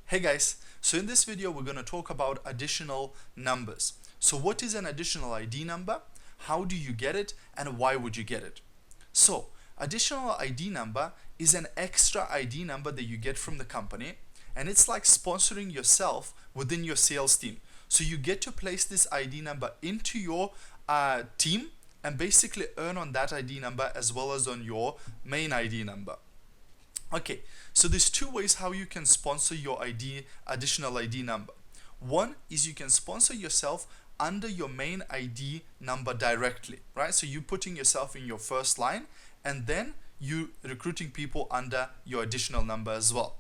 Hey guys, so in this video we're going to talk about additional numbers. So what is an additional ID number? How do you get it and why would you get it? So additional ID number is an extra ID number that you get from the company, and it's like sponsoring yourself within your sales team. So you get to place this ID number into your team and basically earn on that ID number as well as on your main ID number. Okay, so there's two ways how you can sponsor your additional ID number. One is you can sponsor yourself under your main ID number directly, right? So you putting yourself in your first line and then you recruiting people under your additional number as well.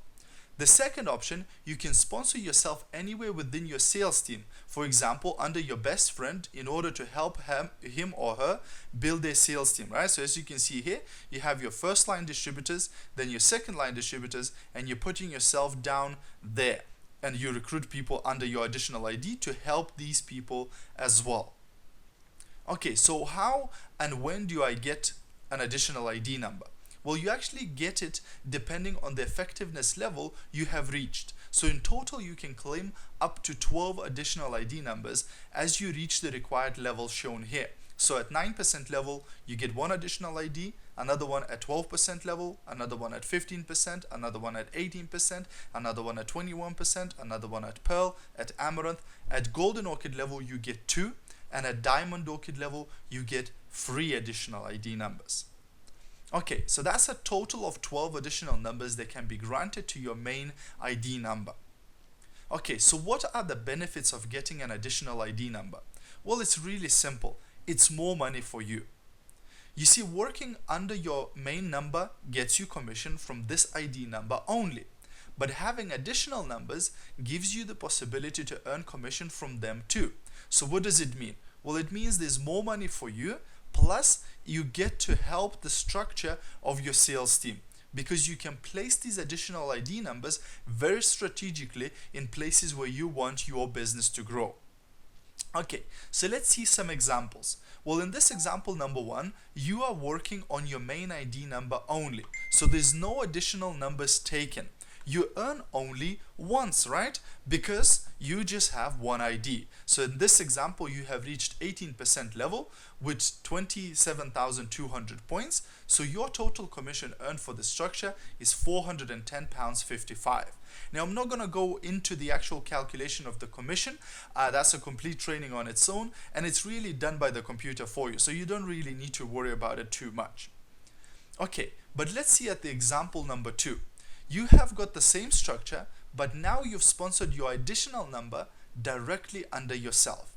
The second option, you can sponsor yourself anywhere within your sales team. For example, under your best friend in order to help him or her build their sales team, right? So as you can see here, you have your first line distributors, then your second line distributors, and you're putting yourself down there. And you recruit people under your additional ID to help these people as well. Okay, so how and when do I get an additional ID number? Well, you actually get it depending on the effectiveness level you have reached. So in total, you can claim up to 12 additional ID numbers as you reach the required level shown here. So at 9% level, you get one additional ID, another one at 12% level, another one at 15%, another one at 18%, another one at 21%, another one at Pearl, at Amaranth. At Golden Orchid level, you get 2, and at Diamond Orchid level, you get 3 additional ID numbers. Okay, so that's a total of 12 additional numbers that can be granted to your main ID number. Okay, so what are the benefits of getting an additional ID number? Well, it's really simple. It's more money for you. You see, working under your main number gets you commission from this ID number only. But having additional numbers gives you the possibility to earn commission from them too. So what does it mean? Well, it means there's more money for you, plus you get to help the structure of your sales team because you can place these additional ID numbers very strategically in places where you want your business to grow. Okay, so let's see some examples. Well, in this example number 1, you are working on your main ID number only. So there's no additional numbers taken. You earn only once, right? Because you just have one ID. So in this example, you have reached 18% level with 27,200 points. So your total commission earned for the structure is £410.55. Now, I'm not going to go into the actual calculation of the commission. That's a complete training on its own, and it's really done by the computer for you. So you don't really need to worry about it too much. Okay, but let's see at the example number 2. You have got the same structure, but now you've sponsored your additional number directly under yourself.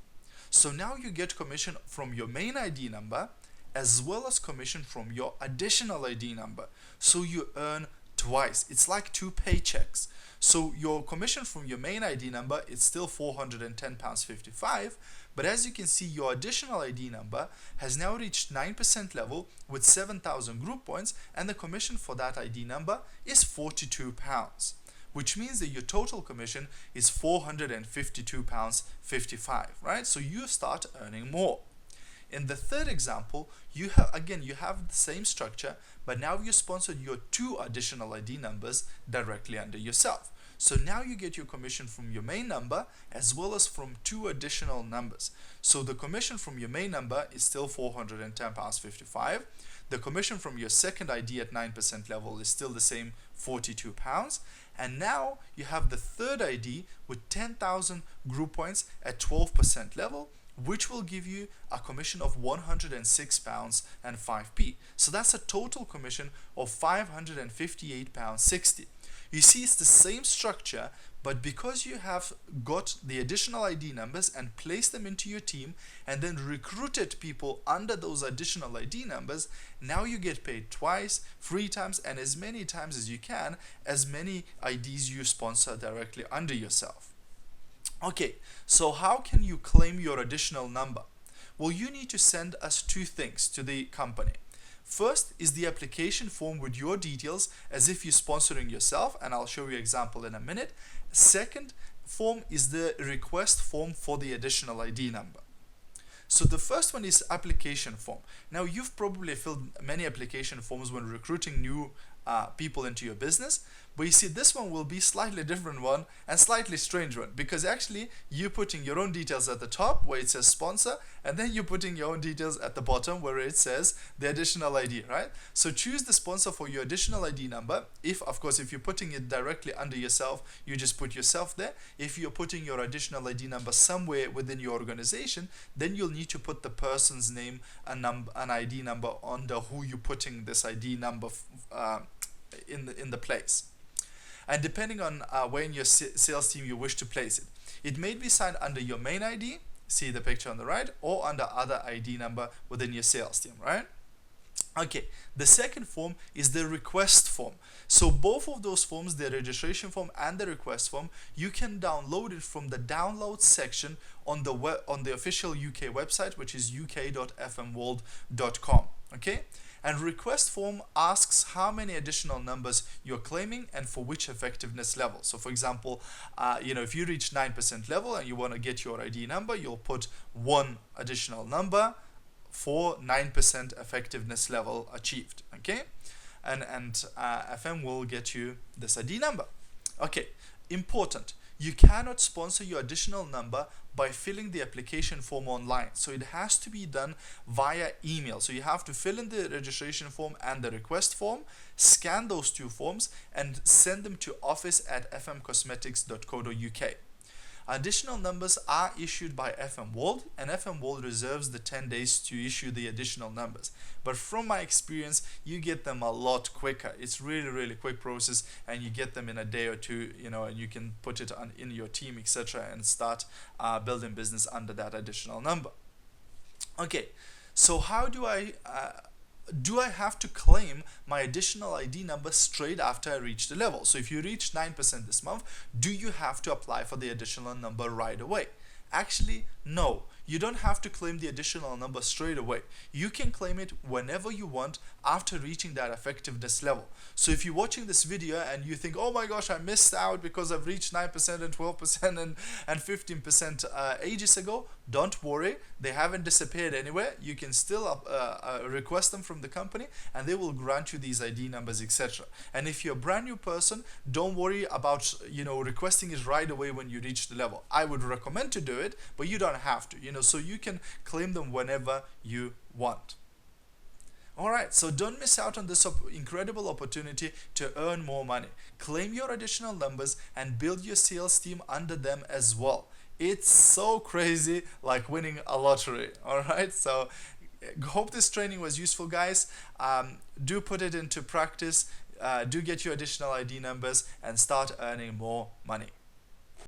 So now you get commission from your main ID number as well as commission from your additional ID number. So you earn twice. It's like 2 paychecks. So your commission from your main ID number is still £410.55, but as you can see, your additional ID number has now reached 9% level with 7,000 group points, and the commission for that ID number is £42, which means that your total commission is £452.55, right? So you start earning more. In the third example, you have the same structure, but now you sponsored your 2 additional ID numbers directly under yourself. So now you get your commission from your main number as well as from 2 additional numbers. So the commission from your main number is still £410.55. The commission from your second ID at 9% level is still the same, £42. And now you have the third ID with 10,000 group points at 12% level, which will give you a commission of £106.05. So that's a total commission of £558.60. You see, it's the same structure, but because you have got the additional ID numbers and placed them into your team and then recruited people under those additional ID numbers, now you get paid twice, 3 times, and as many times as you can, as many IDs you sponsor directly under yourself. Okay, so how can you claim your additional number? Well, you need to send us 2 things to the company. First is the application form with your details as if you're sponsoring yourself, and I'll show you an example in a minute. Second form is the request form for the additional ID number. So the first one is application form. Now, you've probably filled many application forms when recruiting new people into your business, But you see, this one will be slightly different one and slightly strange one, because actually you're putting your own details at the top where it says sponsor, and then you're putting your own details at the bottom where it says the additional ID, right? So choose the sponsor for your additional ID number. If, of course, if you're putting it directly under yourself, you just put yourself there. If you're putting your additional ID number somewhere within your organization, then you'll need to put the person's name, an ID number under who you're putting this ID number in the place. And depending on where in your sales team you wish to place it, it may be signed under your main ID, see the picture on the right, or under other ID number within your sales team, right? Okay, the second form is the request form. So both of those forms, the registration form and the request form, you can download it from the download section on the official UK website, which is uk.fmworld.com. Okay, and request form asks how many additional numbers you're claiming and for which effectiveness level. So for example, if you reach 9% level and you want to get your ID number, you'll put one additional number for 9% effectiveness level achieved. Okay, and FM will get you this ID number. Okay, important. You cannot sponsor your additional number by filling the application form online. So it has to be done via email. So you have to fill in the registration form and the request form, scan those two forms, and send them to office@fmcosmetics.co.uk. Additional numbers are issued by FM World, and FM World reserves the 10 days to issue the additional numbers. But from my experience, you get them a lot quicker. It's really quick process, and you get them in a day or two, and you can put it in your team, etc., and start building business under that additional number. Okay, so how do I have to claim my additional ID number straight after I reach the level? So if you reach 9% this month, do you have to apply for the additional number right away? Actually, no. You don't have to claim the additional number straight away. You can claim it whenever you want after reaching that effectiveness level. So if you're watching this video and you think, oh my gosh, I missed out because I've reached 9% and 12% and 15% ages ago, don't worry. They haven't disappeared anywhere. You can still request them from the company, and they will grant you these ID numbers, etc. And if you're a brand new person, don't worry about requesting it right away when you reach the level. I would recommend to do it, but you don't have to. So you can claim them whenever you want. Alright, so don't miss out on this incredible opportunity to earn more money. Claim your additional numbers and build your sales team under them as well. It's so crazy, like winning a lottery. Alright, so hope this training was useful, guys. Do put it into practice. Do get your additional ID numbers and start earning more money.